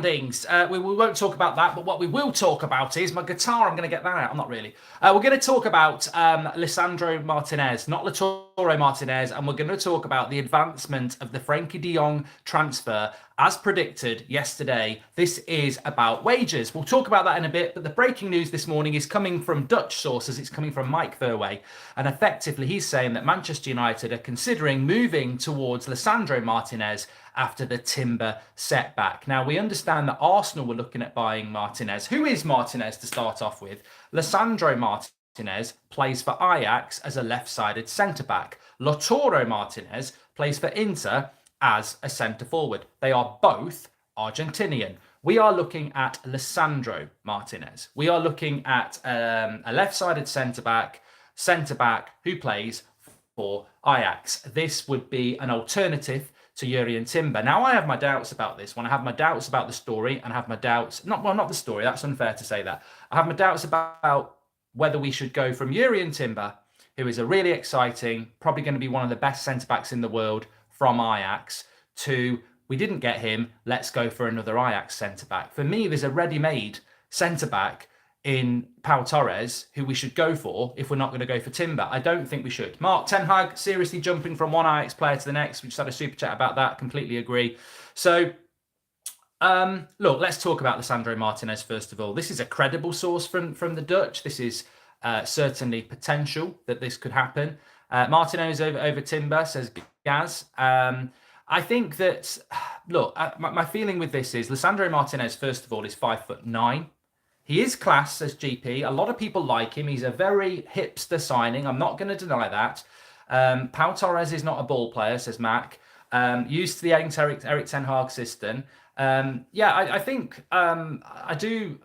We won't talk about that, but what we will talk about is my guitar. I'm going to get that out. I'm not really. We're going to talk about Lisandro Martinez, not Lautaro Martinez, and we're going to talk about the advancement of the Frenkie de Jong transfer as predicted yesterday. This is about wages. We'll talk about that in a bit, but the breaking news this morning is coming from Dutch sources. It's coming from Mike Verwey, and effectively he's saying that Manchester United are considering moving towards Lisandro Martinez after the Timber setback. Now, we understand that Arsenal were looking at buying Martinez. Who is Martinez to start off with? Lisandro Martinez plays for Ajax as a left-sided centre-back. Lautaro Martinez plays for Inter as a centre-forward. They are both Argentinian. We are looking at Lisandro Martinez. We are looking at a left-sided centre-back who plays for Ajax. This would be an alternative to Jurrien Timber. Now, I have my doubts about this one. I have my doubts about the story and have my doubts, not the story, that's unfair to say that. I have my doubts about whether we should go from Jurrien Timber, who is a really exciting, probably going to be one of the best centre-backs in the world from Ajax, to, we didn't get him, let's go for another Ajax centre-back. For me, there's a ready-made centre-back in Pau Torres, who we should go for if we're not going to go for Timber. I don't think we should. Mark, Ten Hag seriously jumping from one Ajax player to the next. We just had a super chat about that. Completely agree. So, look, let's talk about Lisandro Martinez first of all. This is a credible source from the Dutch. This is certainly potential that this could happen. Martinez over Timber, says Gaz. I think that, look, my feeling with this is Lisandro Martinez, first of all, is 5'9". He is class, says GP. A lot of people like him. He's a very hipster signing. I'm not going to deny that. Pau Torres is not a ball player, says Mac. Used to the Eric Ten Hag system. I think I do.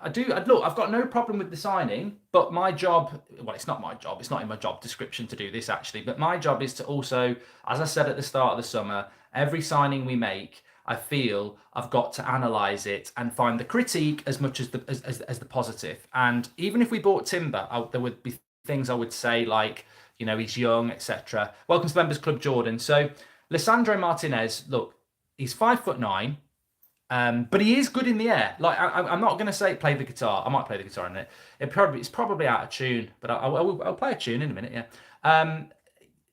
Look, I've got no problem with the signing, but my job, well, it's not my job. It's not in my job description to do this, actually. But my job is to also, as I said at the start of the summer, every signing we make, I feel I've got to analyse it and find the critique as much as the positive. And even if we bought Timber, there would be things I would say like, you know, he's young, etc. Welcome to Members Club, Jordan. So Lisandro Martinez, look, he's 5'9", but he is good in the air. Like I'm not going to say play the guitar. I might play the guitar in it. It's probably out of tune, but I'll play a tune in a minute. Yeah.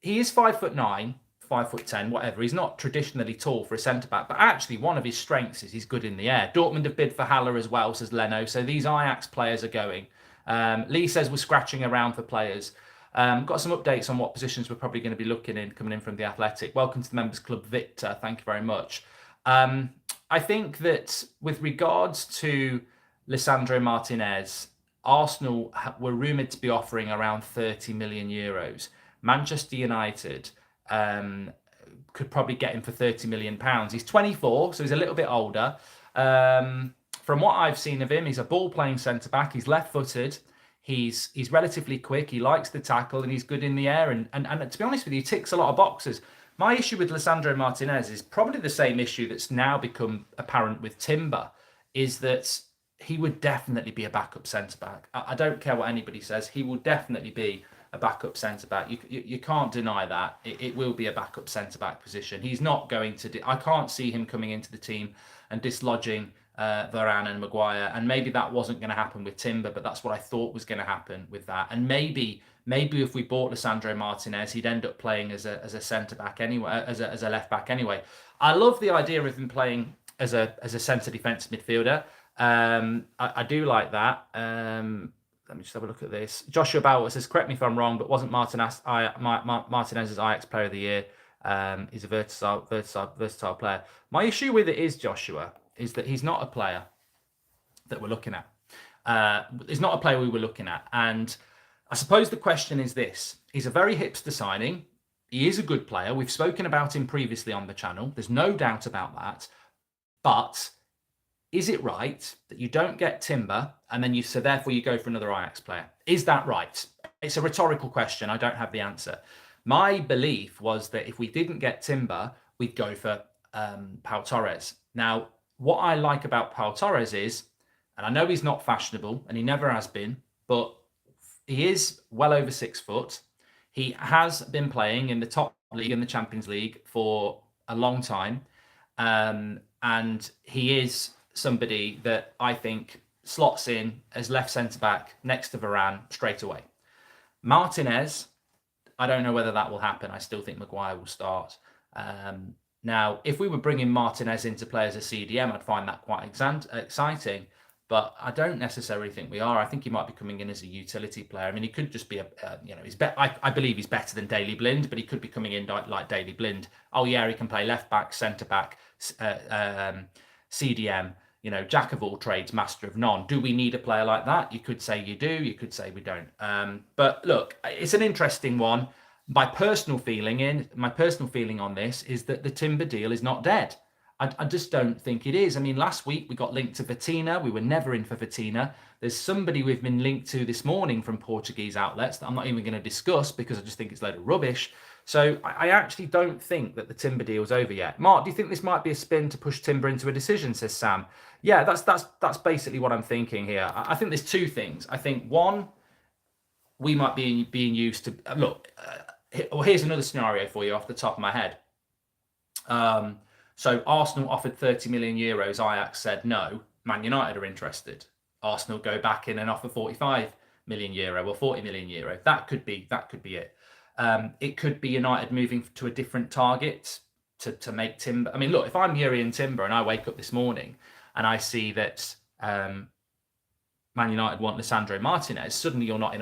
He is 5'9". 5'10", whatever. He's not traditionally tall for a centre-back, but actually one of his strengths is he's good in the air. Dortmund have bid for Haller as well, says Leno. So these Ajax players are going. Lee says we're scratching around for players. Got some updates on what positions we're probably going to be looking in, coming in from the Athletic. Welcome to the Members Club, Victor. Thank you very much. I think that with regards to Lisandro Martinez, Arsenal were rumoured to be offering around 30 million euros. Manchester United could probably get him for 30 million pounds. He's 24, so he's a little bit older. From what I've seen of him, he's a ball-playing centre-back. He's left-footed. He's relatively quick. He likes the tackle, and he's good in the air. And to be honest with you, he ticks a lot of boxes. My issue with Lisandro Martinez is probably the same issue that's now become apparent with Timber, is that he would definitely be a backup centre-back. I don't care what anybody says. He will definitely be a backup centre-back. You can't deny that. It will be a backup centre-back position. He's not going to... I can't see him coming into the team and dislodging Varane and Maguire. And maybe that wasn't going to happen with Timber, but that's what I thought was going to happen with that. And maybe if we bought Lisandro Martinez, he'd end up playing as a centre-back anyway, as a left-back anyway. I love the idea of him playing as a centre defensive midfielder. I do like that. Let me just have a look at this. Joshua Bauer says, correct me if I'm wrong, but wasn't Martinez's Ajax Player of the Year? He's a versatile player. My issue with it is, Joshua, is that he's not a player that we're looking at. He's not a player we were looking at. And I suppose the question is this. He's a very hipster signing. He is a good player. We've spoken about him previously on the channel. There's no doubt about that. But is it right that you don't get Timber and then therefore you go for another Ajax player? Is that right? It's a rhetorical question. I don't have the answer. My belief was that if we didn't get Timber, we'd go for Pau Torres. Now, what I like about Pau Torres is, and I know he's not fashionable and he never has been, but he is well over 6 foot. He has been playing in the top league, in the Champions League, for a long time. And he is somebody that I think slots in as left centre-back next to Varane straight away. Martinez, I don't know whether that will happen. I still think Maguire will start. Now, if we were bringing Martinez into play as a CDM, I'd find that quite exciting. But I don't necessarily think we are. I think he might be coming in as a utility player. I mean, he could just be I believe he's better than Daley Blind, but he could be coming in like Daley Blind. Oh yeah, he can play left back, centre back, CDM. Jack of all trades, master of none. Do we need a player like that? You could say you do. You could say we don't. But look, it's an interesting one. My personal feeling on this is that the Timber deal is not dead. I just don't think it is. I mean, last week we got linked to Vitina. We were never in for Vitina. There's somebody we've been linked to this morning from Portuguese outlets that I'm not even going to discuss because I just think it's a load of rubbish. So I actually don't think that the Timber deal's over yet. Mark, do you think this might be a spin to push Timber into a decision, says Sam? Yeah, that's basically what I'm thinking here. I think there's two things. I think one, we might be being used to... Look, here's another scenario for you off the top of my head. So Arsenal offered 30 million euros. Ajax said no. Man United are interested. Arsenal go back in and offer 45 million euro or 40 million euro. That could be it. It could be United moving to a different target to make Timber. I mean, look, if I'm Jurriën Timber and I wake up this morning and I see that Man United want Lisandro Martinez, suddenly you're not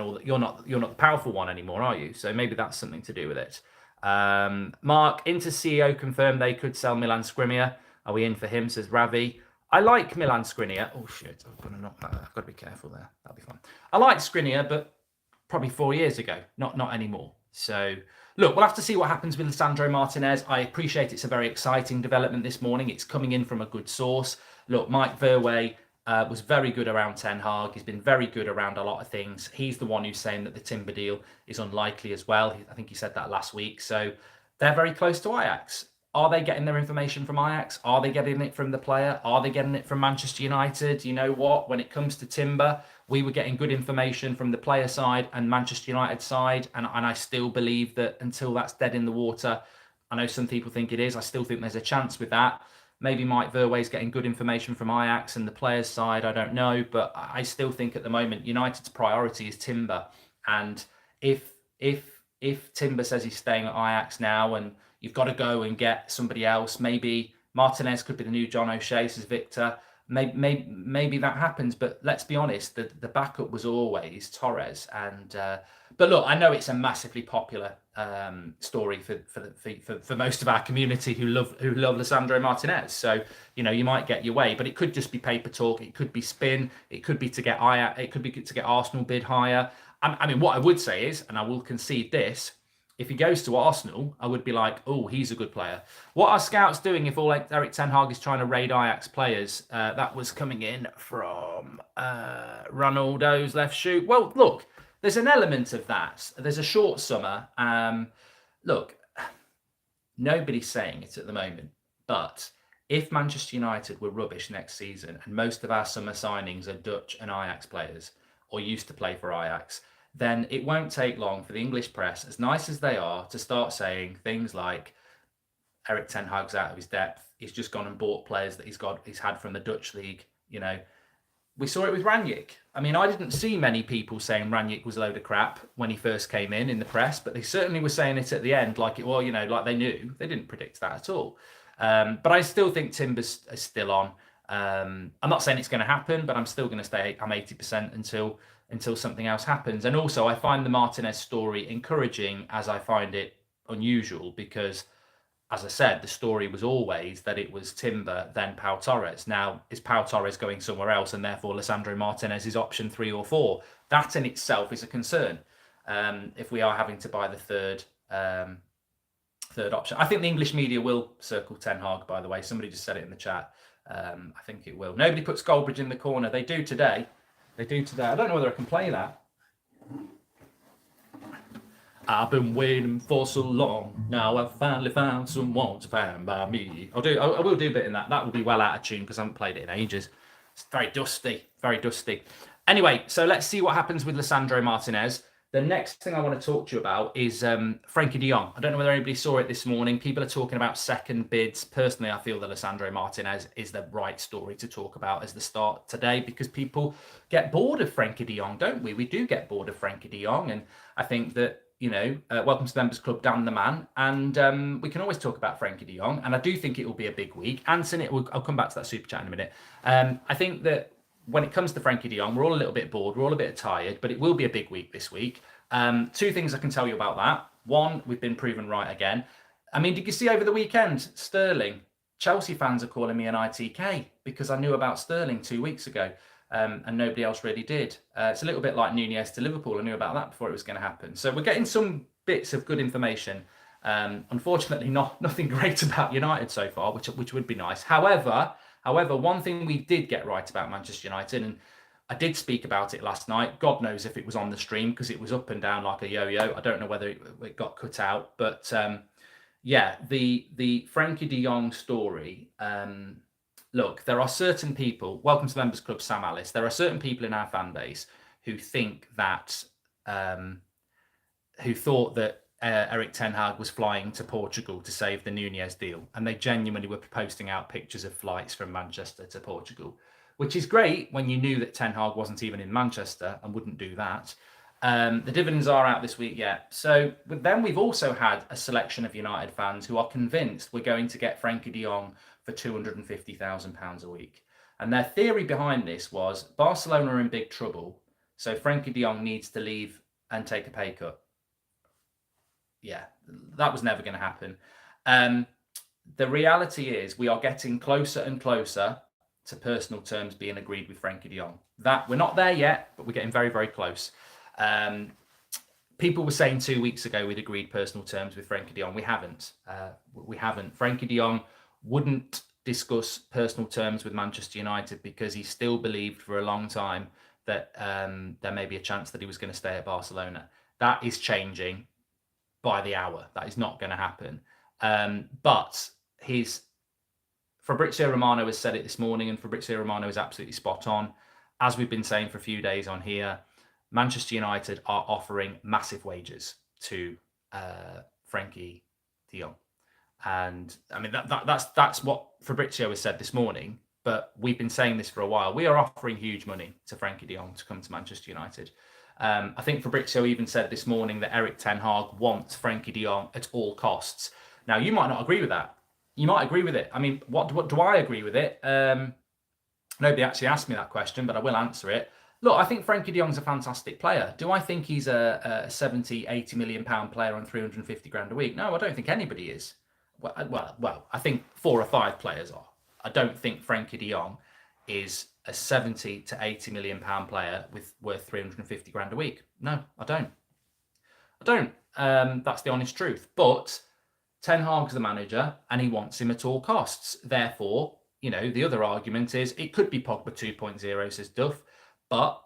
the powerful one anymore, are you? So maybe that's something to do with it. Mark, Inter CEO confirmed they could sell Milan Skriniar. Are we in for him, says Ravi. I like Milan Skriniar. Oh shit, I've got to be careful there. That'll be fun. I like Skriniar, but probably 4 years ago, not anymore. So look, we'll have to see what happens with Lisandro Martinez. I appreciate it's a very exciting development this morning. It's coming in from a good source. Look, Mike Verwey was very good around Ten Hag. He's been very good around a lot of things. He's the one who's saying that the Timber deal is unlikely as well. I think he said that last week. So they're very close to Ajax. Are they getting their information from Ajax? Are they getting it from the player? Are they getting it from Manchester United? You know what? When it comes to Timber, we were getting good information from the player side and Manchester United side. And I still believe that until that's dead in the water, I know some people think it is. I still think there's a chance with that. Maybe Mike Verwey's getting good information from Ajax and the players' side. I don't know. But I still think at the moment, United's priority is Timber. And if Timber says he's staying at Ajax now and you've got to go and get somebody else, maybe Martinez could be the new John O'Shea, says Victor. Maybe that happens. But let's be honest, the backup was always Torres. And but look, I know it's a massively popular story for most of our community who love Lisandro Martinez. So you might get your way, but it could just be paper talk. It could be spin. It could be to get Arsenal bid higher. I mean, what I would say is, and I will concede this, if he goes to Arsenal, I would be like, oh, he's a good player. What are scouts doing if all Erik Ten Hag is trying to raid Ajax players? That was coming in from Ronaldo's left shoot. Well, look, there's an element of that. There's a short summer. Look, nobody's saying it at the moment, but if Manchester United were rubbish next season and most of our summer signings are Dutch and Ajax players or used to play for Ajax, then it won't take long for the English press, as nice as they are, to start saying things like Erik Ten Hag's out of his depth. He's just gone and bought players that he's had from the Dutch league. We saw it with Ranjik. I mean, I didn't see many people saying Ranjik was a load of crap when he first came in the press, but they certainly were saying it at the end, like they knew. They didn't predict that at all. But I still think Timber's is still on. I'm not saying it's going to happen, but I'm still going to stay. I'm 80% until something else happens. And also, I find the Martinez story encouraging as I find it unusual because, as I said, the story was always that it was Timber, then Pau Torres. Now, is Pau Torres going somewhere else and therefore Lisandro Martinez is option 3 or 4? That in itself is a concern if we are having to buy the third option. I think the English media will circle Ten Hag, by the way. Somebody just said it in the chat. I think it will. Nobody puts Goldbridge in the corner. They do today. I don't know whether I can play that. I've been waiting for so long. Now I've finally found someone to find by me. I will do a bit in that. That will be well out of tune because I haven't played it in ages. It's very dusty. Very dusty. Anyway, so let's see what happens with Lisandro Martinez. The next thing I want to talk to you about is Frenkie de Jong. I don't know whether anybody saw it this morning. People are talking about second bids. Personally, I feel that Lisandro Martinez is the right story to talk about as the start today, because people get bored of Frenkie de Jong, don't we? We do get bored of Frenkie de Jong, and I think that, welcome to the Members Club, Dan the Man, and we can always talk about Frenkie de Jong, and I do think it will be a big week. Anson, I'll come back to that super chat in a minute. I think that when it comes to Frenkie de Jong, we're all a little bit bored, we're all a bit tired, but it will be a big week this week. Two things I can tell you about that. One, we've been proven right again. I mean, did you see over the weekend, Sterling? Chelsea fans are calling me an ITK because I knew about Sterling 2 weeks ago, and nobody else really did. It's a little bit like Nunez to Liverpool. I knew about that before it was going to happen. So we're getting some bits of good information. Unfortunately, nothing great about United so far, which would be nice. However, one thing we did get right about Manchester United, and I did speak about it last night. God knows if it was on the stream, because it was up and down like a yo-yo. I don't know whether it got cut out, but the Frenkie de Jong story. Look, there are certain people. Welcome to the Members Club, Sam Alice. There are certain people in our fan base who think that, who thought that Erik ten Hag was flying to Portugal to save the Nunez deal, and they genuinely were posting out pictures of flights from Manchester to Portugal, which is great when you knew that Ten Hag wasn't even in Manchester and wouldn't do that. The dividends are out this week yet. So then we've also had a selection of United fans who are convinced we're going to get Frenkie de Jong for £250,000 a week. And their theory behind this was Barcelona are in big trouble, so Frenkie de Jong needs to leave and take a pay cut. Yeah, that was never going to happen. The reality is we are getting closer and closer to personal terms being agreed with Frenkie de Jong. That we're not there yet, but we're getting very, very close. People were saying 2 weeks ago we'd agreed personal terms with Frenkie de Jong. We haven't. Frenkie de Jong wouldn't discuss personal terms with Manchester United because he still believed for a long time that there may be a chance that he was going to stay at Barcelona. That is changing by the hour. That is not going to happen. But Fabrizio Romano has said it this morning, and Fabrizio Romano is absolutely spot on. As we've been saying for a few days on here, Manchester United are offering massive wages to Frenkie de Jong. And I mean, that's what Fabrizio has said this morning, but we've been saying this for a while. We are offering huge money to Frenkie de Jong to come to Manchester United. I think Fabrizio even said this morning that Erik ten Hag wants Frenkie de Jong at all costs. Now, you might not agree with that. You might agree with it. I mean, what do I agree with it? Nobody actually asked me that question, but I will answer it. Look, I think Frenkie de Jong's a fantastic player. Do I think he's a 70, 80 million pound player on 350 grand a week? No, I don't think anybody is. Well, I think 4 or 5 players are. I don't think Frenkie de Jong is a 70 to 80 million pound player worth 350 grand a week. No, I don't. That's the honest truth. But Ten Hag's the manager and he wants him at all costs. Therefore, the other argument is it could be Pogba 2.0, says Duff. But,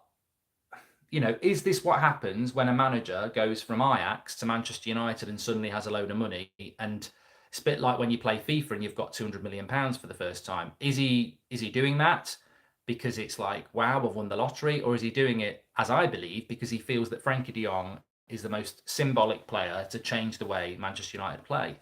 is this what happens when a manager goes from Ajax to Manchester United and suddenly has a load of money? And it's a bit like when you play FIFA and you've got £200 million for the first time. Is he doing that because it's like, wow, I've won the lottery? Or is he doing it, as I believe, because he feels that Frenkie de Jong is the most symbolic player to change the way Manchester United play?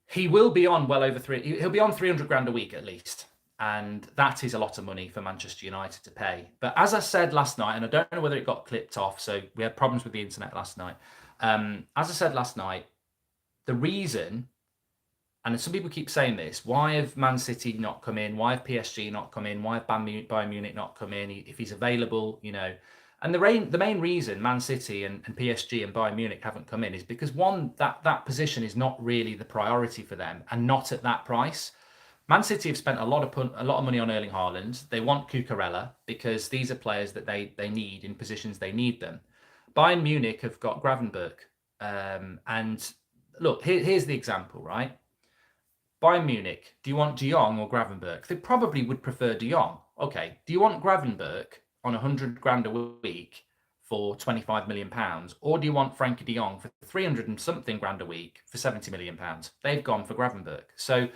He will be on he'll be on 300 grand a week at least. And that is a lot of money for Manchester United to pay. But as I said last night, and I don't know whether it got clipped off, so we had problems with the internet last night. As I said last night, the reason, and some people keep saying this, why have Man City not come in? Why have PSG not come in? Why have Bayern Munich not come in? If he's available, And the main reason Man City and PSG and Bayern Munich haven't come in is because, one, that position is not really the priority for them, and not at that price. Man City have spent a lot of money on Erling Haaland. They want Cucurella because these are players that they need in positions they need them. Bayern Munich have got Gravenberch. And look, here's the example, right? Bayern Munich, do you want De Jong or Gravenberch? They probably would prefer De Jong. Okay, do you want Gravenberch on 100 grand a week for 25 million pounds, or do you want Frenkie de Jong for 300 and something grand a week for 70 million pounds? They've gone for Gravenberch. So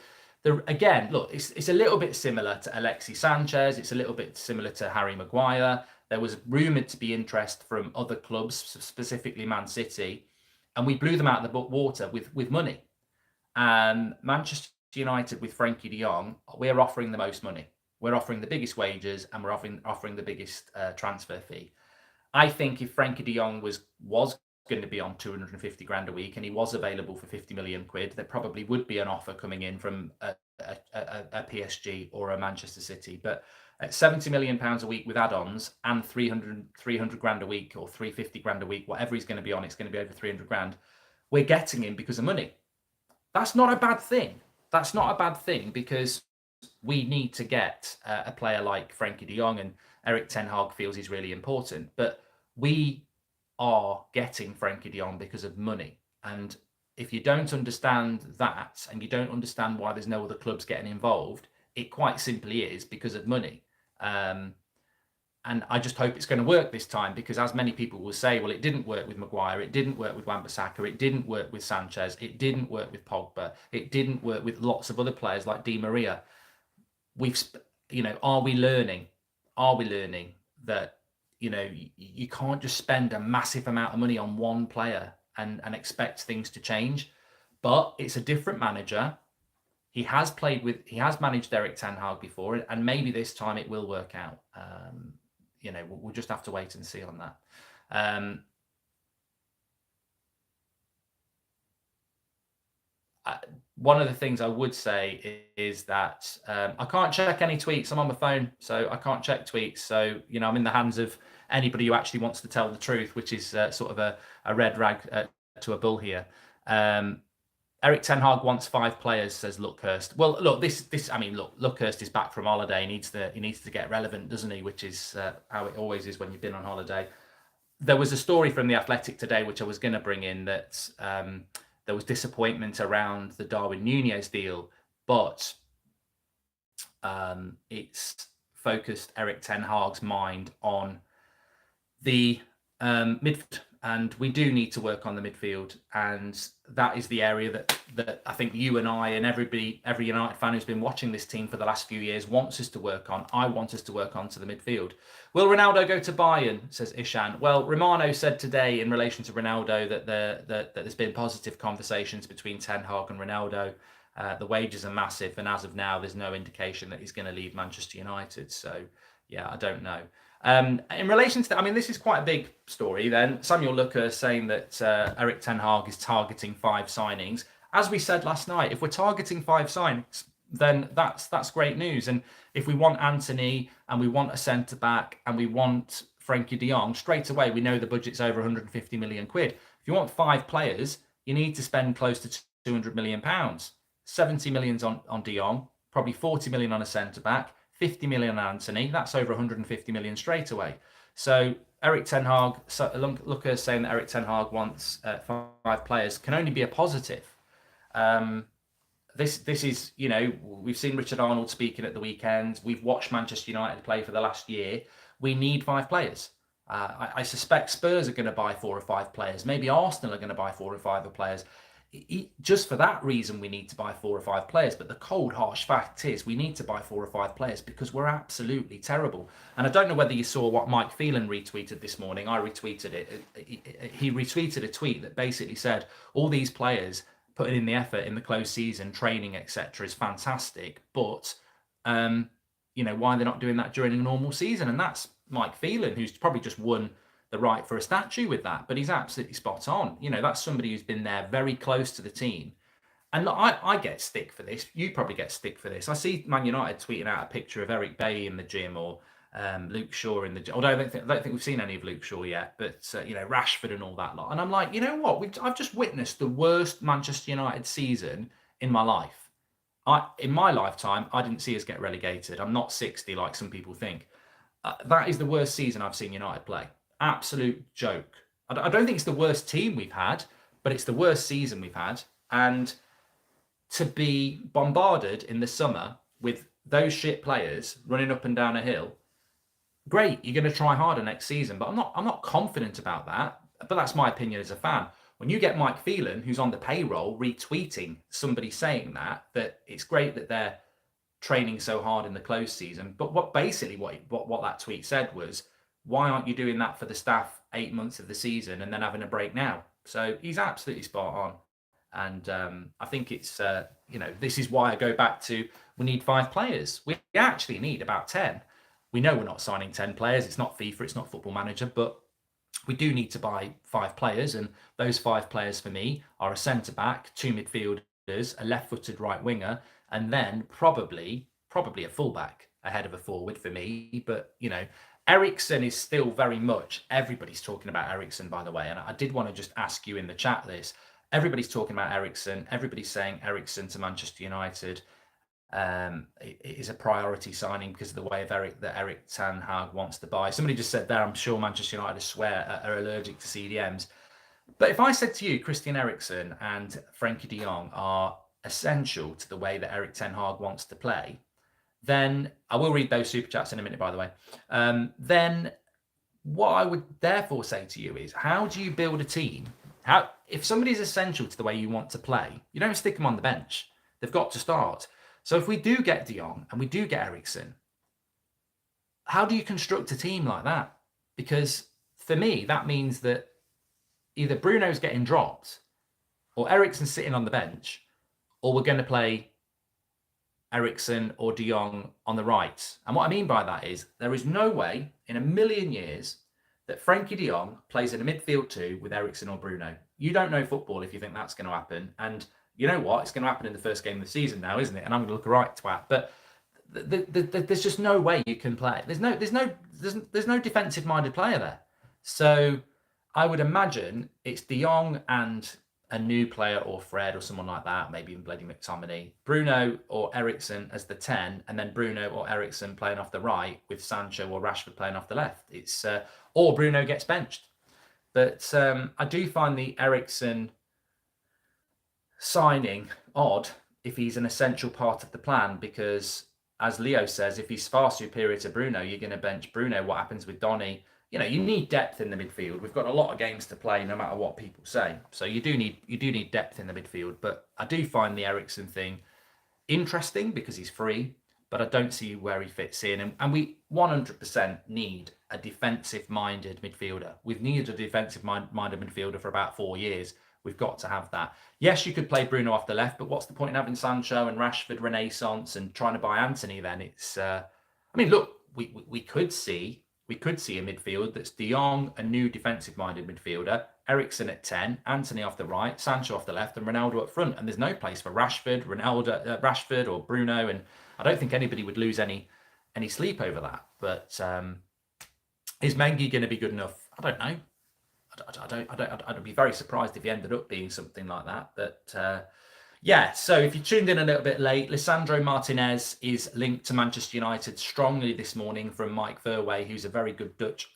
again, look, it's a little bit similar to Alexis Sanchez. It's a little bit similar to Harry Maguire. There was rumoured to be interest from other clubs, specifically Man City, and we blew them out of the water with money. Manchester United with Frenkie de Jong, we're offering the most money. We're offering the biggest wages, and we're offering the biggest transfer fee. I think if Frenkie de Jong was going to be on 250 grand a week and he was available for 50 million quid, there probably would be an offer coming in from a PSG or a Manchester City. But at 70 million pounds a week with add-ons and 300 grand a week or 350 grand a week, whatever he's going to be on, it's going to be over 300 grand. We're getting him because of money. That's not a bad thing. That's not a bad thing, because we need to get a player like Frenkie de Jong, and Erik ten Hag feels he's really important. But we are getting Frenkie de Jong because of money. And if you don't understand that, and you don't understand why there's no other clubs getting involved, it quite simply is because of money. And I just hope it's going to work this time, because as many people will say, well, it didn't work with Maguire, it didn't work with Wan-Bissaka, it didn't work with Sanchez, it didn't work with Pogba, it didn't work with lots of other players like Di Maria. Are we learning? Are we learning that, you can't just spend a massive amount of money on one player and expect things to change? But it's a different manager. He has managed Erik ten Hag before, and maybe this time it will work out. We'll just have to wait and see on that. One of the things I would say is that I can't check any tweets. I'm on my phone, so I can't check tweets. So, I'm in the hands of anybody who actually wants to tell the truth, which is sort of a red rag to a bull here. Erik ten Hag wants 5 players, says Luckhurst. Well, look, Luckhurst is back from holiday. He needs to get relevant, doesn't he? Which is how it always is when you've been on holiday. There was a story from The Athletic today, which I was going to bring in, that there was disappointment around the Darwin Núñez deal, but it's focused Erik ten Hag's mind on the midfield. And we do need to work on the midfield, and that is the area that I think you and I and every United fan who's been watching this team for the last few years wants us to work on. I want us to work on to the midfield. Will Ronaldo go to Bayern, says Ishan. Well, Romano said today in relation to Ronaldo that there's been positive conversations between Ten Hag and Ronaldo. The wages are massive, and as of now, there's no indication that he's going to leave Manchester United. So, yeah, I don't know. In relation to that, this is quite a big story then. Samuel Luckhurst saying that Erik ten Hag is targeting 5 signings. As we said last night, if we're targeting 5 signings, then that's great news. And if we want Anthony, and we want a centre-back, and we want Frenkie de Jong, straight away we know the budget's over 150 million quid. If you want 5 players, you need to spend close to 200 million pounds. 70 million on de Jong, probably 40 million on a centre-back, 50 million on Anthony. That's over 150 million straight away. So Erik ten Hag, Lucas saying that Erik ten Hag wants 5 players can only be a positive. This is, we've seen Richard Arnold speaking at the weekend. We've watched Manchester United play for the last year. We need 5 players. I suspect Spurs are going to buy 4 or 5 players. Maybe Arsenal are going to buy 4 or 5 players. Just for that reason, we need to buy 4 or 5 players. But the cold, harsh fact is we need to buy 4 or 5 players because we're absolutely terrible. And I don't know whether you saw what Mike Phelan retweeted this morning. I retweeted it. He retweeted a tweet that basically said all these players putting in the effort in the closed season, training, etc., is fantastic. But, why they're not doing that during a normal season. And that's Mike Phelan, who's probably just won the right for a statue with that, but he's absolutely spot on. That's somebody who's been there very close to the team. And look, I get stick for this. You probably get stick for this. I see Man United tweeting out a picture of Eric Bailly in the gym, or Luke Shaw in the gym. Although I don't think we've seen any of Luke Shaw yet, but Rashford and all that lot. And I'm like, you know what? I've just witnessed the worst Manchester United season in my life. In my lifetime, I didn't see us get relegated. I'm not 60 like some people think. That is the worst season I've seen United play. Absolute joke. I don't think it's the worst team we've had, but it's the worst season we've had. And to be bombarded in the summer with those shit players running up and down a hill, great, you're going to try harder next season. But I'm not confident about that. But that's my opinion as a fan. When you get Mike Phelan, who's on the payroll, retweeting somebody saying that it's great that they're training so hard in the closed season. But what that tweet said was, why aren't you doing that for the staff 8 months of the season and then having a break now? So he's absolutely spot on. And I think it's, this is why I go back to, we need 5 players. We actually need about 10. We know we're not signing 10 players. It's not FIFA, it's not Football Manager, but we do need to buy 5 players. And those 5 players for me are a centre-back, 2 midfielders, a left-footed right winger, and then probably a fullback ahead of a forward for me. But, Eriksen is still very much, everybody's talking about Eriksen, by the way. And I did want to just ask you in the chat this. Everybody's talking about Eriksen. Everybody's saying Eriksen to Manchester United is a priority signing because of the way of Erik ten Hag wants to buy. Somebody just said there, I'm sure Manchester United are allergic to CDMs. But if I said to you, Christian Eriksen and Frenkie de Jong are essential to the way that Erik ten Hag wants to play, then I will read those super chats in a minute, by the way. Then what I would therefore say to you is, how do you build a team? If somebody's essential to the way you want to play, you don't stick them on the bench. They've got to start. So if we do get de Jong and we do get Eriksen, how do you construct a team like that? Because for me, that means that either Bruno's getting dropped or Eriksen's sitting on the bench, or we're going to play Eriksen or de Jong on the right. And what I mean by that is there is no way in a million years that Frenkie de Jong plays in a midfield 2 with Eriksen or Bruno. You don't know football if you think that's going to happen. And you know what? It's going to happen in the first game of the season now, isn't it? And I'm going to look a right twat. But there's just no way you can play. There's no defensive-minded player there. So I would imagine it's de Jong and a new player or Fred or someone like that, maybe even Bloody McTominay, Bruno or Eriksen as the 10, and then Bruno or Eriksen playing off the right with Sancho or Rashford playing off the left. It's or Bruno gets benched. But I do find the Eriksen signing odd if he's an essential part of the plan, because as Leo says, if he's far superior to Bruno, you're going to bench Bruno. What happens with Donny? You need depth in the midfield. We've got a lot of games to play, no matter what people say. So you do need depth in the midfield. But I do find the Eriksen thing interesting because he's free, but I don't see where he fits in. And we 100% need a defensive-minded midfielder. We've needed a defensive-minded midfielder for about 4 years. We've got to have that. Yes, you could play Bruno off the left, but what's the point in having Sancho and Rashford Renaissance and trying to buy Anthony then? It's, look, we could see a midfield that's de Jong, a new defensive-minded midfielder, Eriksen at 10, Anthony off the right, Sancho off the left, and Ronaldo up front. And there's no place for Rashford, Rashford or Bruno. And I don't think anybody would lose any sleep over that. But is Mengi going to be good enough? I don't know. I'd be very surprised if he ended up being something like that. But so if you tuned in a little bit late, Lisandro Martinez is linked to Manchester United strongly this morning from Mike Verwey, who's a very good Dutch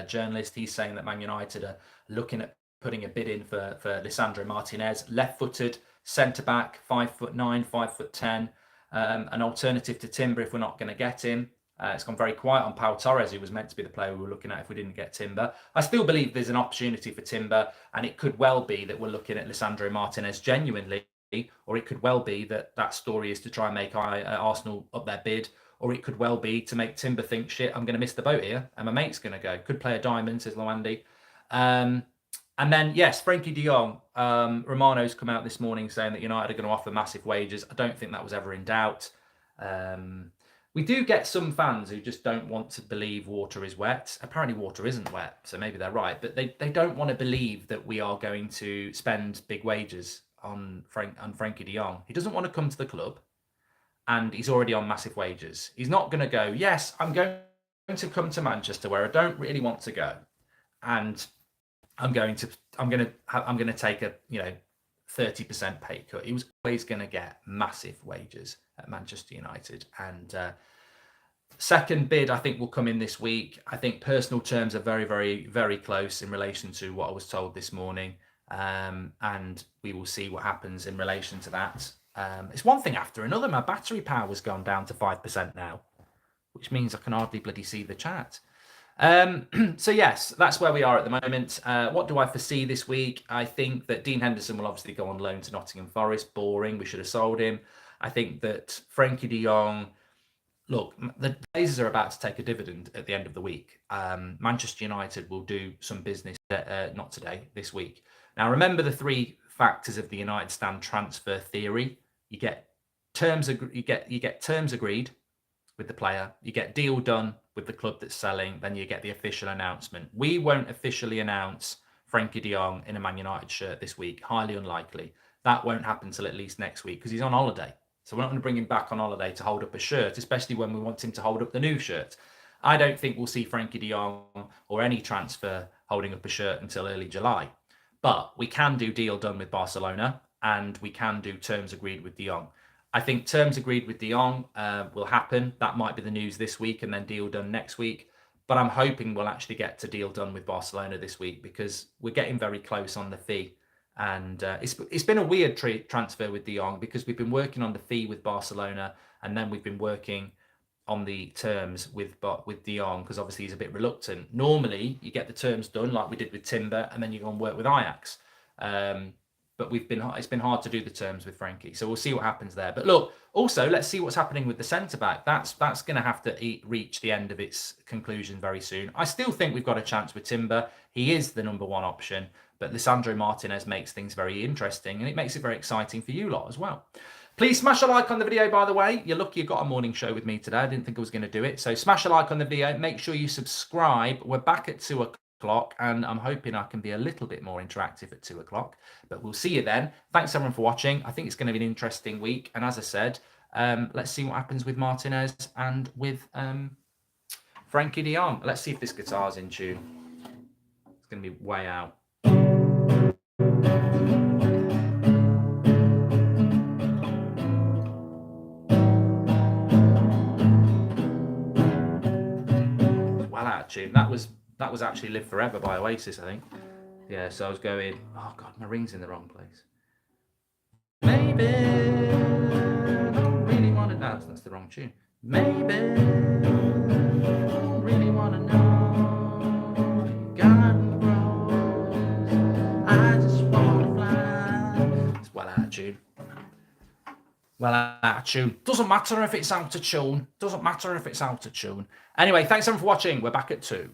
journalist. He's saying that Man United are looking at putting a bid in for Lisandro Martinez, left-footed, centre-back, 5'9", 5'10", an alternative to Timber if we're not going to get him. It's gone very quiet on Pau Torres, who was meant to be the player we were looking at if we didn't get Timber. I still believe there's an opportunity for Timber, and it could well be that we're looking at Lisandro Martinez genuinely, or it could well be that story is to try and make Arsenal up their bid, or it could well be to make Timber think, shit, I'm going to miss the boat here, and my mate's going to go. Could play a diamond, says Lawandi. And then, yes, Frenkie de Jong. Romano's come out this morning saying that United are going to offer massive wages. I don't think that was ever in doubt. We do get some fans who just don't want to believe water is wet. Apparently water isn't wet, so maybe they're right. But they don't want to believe that we are going to spend big wages on Frenkie de Jong. He doesn't want to come to the club, and he's already on massive wages. He's not going to go, yes, I'm going to come to Manchester where I don't really want to go, and I'm going to take a 30% pay cut. He was always going to get massive wages at Manchester United. And second bid, I think, will come in this week. I think personal terms are very, very, very close in relation to what I was told this morning. And we will see what happens in relation to that. It's one thing after another. My battery power has gone down to 5% now, which means I can hardly bloody see the chat. So yes, that's where we are at the moment. What do I foresee this week? I think that Dean Henderson will obviously go on loan to Nottingham Forest. Boring. We should have sold him. I think that Frenkie de Jong, look, the Glazers are about to take a dividend at the end of the week. Manchester United will do some business, not today, this week. Now, remember the three factors of the United Stand transfer theory. You get terms, you get terms agreed with the player, you get deal done with the club that's selling, then you get the official announcement. We won't officially announce Frenkie de Jong in a Man United shirt this week. Highly unlikely. That won't happen till at least next week because he's on holiday. So we're not going to bring him back on holiday to hold up a shirt, especially when we want him to hold up the new shirt. I don't think we'll see Frenkie de Jong or any transfer holding up a shirt until early July. But we can do deal done with Barcelona and we can do terms agreed with de Jong. I think terms agreed with de Jong will happen. That might be the news this week and then deal done next week. But I'm hoping we'll actually get to deal done with Barcelona this week because we're getting very close on the fee. And it's been a weird transfer with de Jong because we've been working on the fee with Barcelona and then we've been working on the terms with de Jong because obviously he's a bit reluctant. Normally, you get the terms done like we did with Timber and then you go and work with Ajax. But it's been hard to do the terms with Frenkie. So we'll see what happens there. But look, also, let's see what's happening with the centre-back. That's going to have to reach the end of its conclusion very soon. I still think we've got a chance with Timber. He is the number one option. But Lisandro Martinez makes things very interesting. And it makes it very exciting for you lot as well. Please smash a like on the video, by the way. You're lucky you got a morning show with me today. I didn't think I was going to do it. So smash a like on the video. Make sure you subscribe. We're back at 2 o'clock, and I'm hoping I can be a little bit more interactive at 2 o'clock. But we'll see you then. Thanks, everyone, for watching. I think it's going to be an interesting week. And as I said, let's see what happens with Martinez and with Frenkie de Jong. Let's see if this guitar's in tune. It's going to be way out. Tune. That was actually Live Forever by Oasis, I think. Yeah, so I was going, oh God, my ring's in the wrong place. Maybe I don't really want to know. That's the wrong tune. Maybe I don't really want to know. Garden grows, I just want to fly. It's well out of tune. Well out of tune. Doesn't matter if it's out of tune. Doesn't matter if it's out of tune. Anyway, thanks everyone for watching. We're back at 2.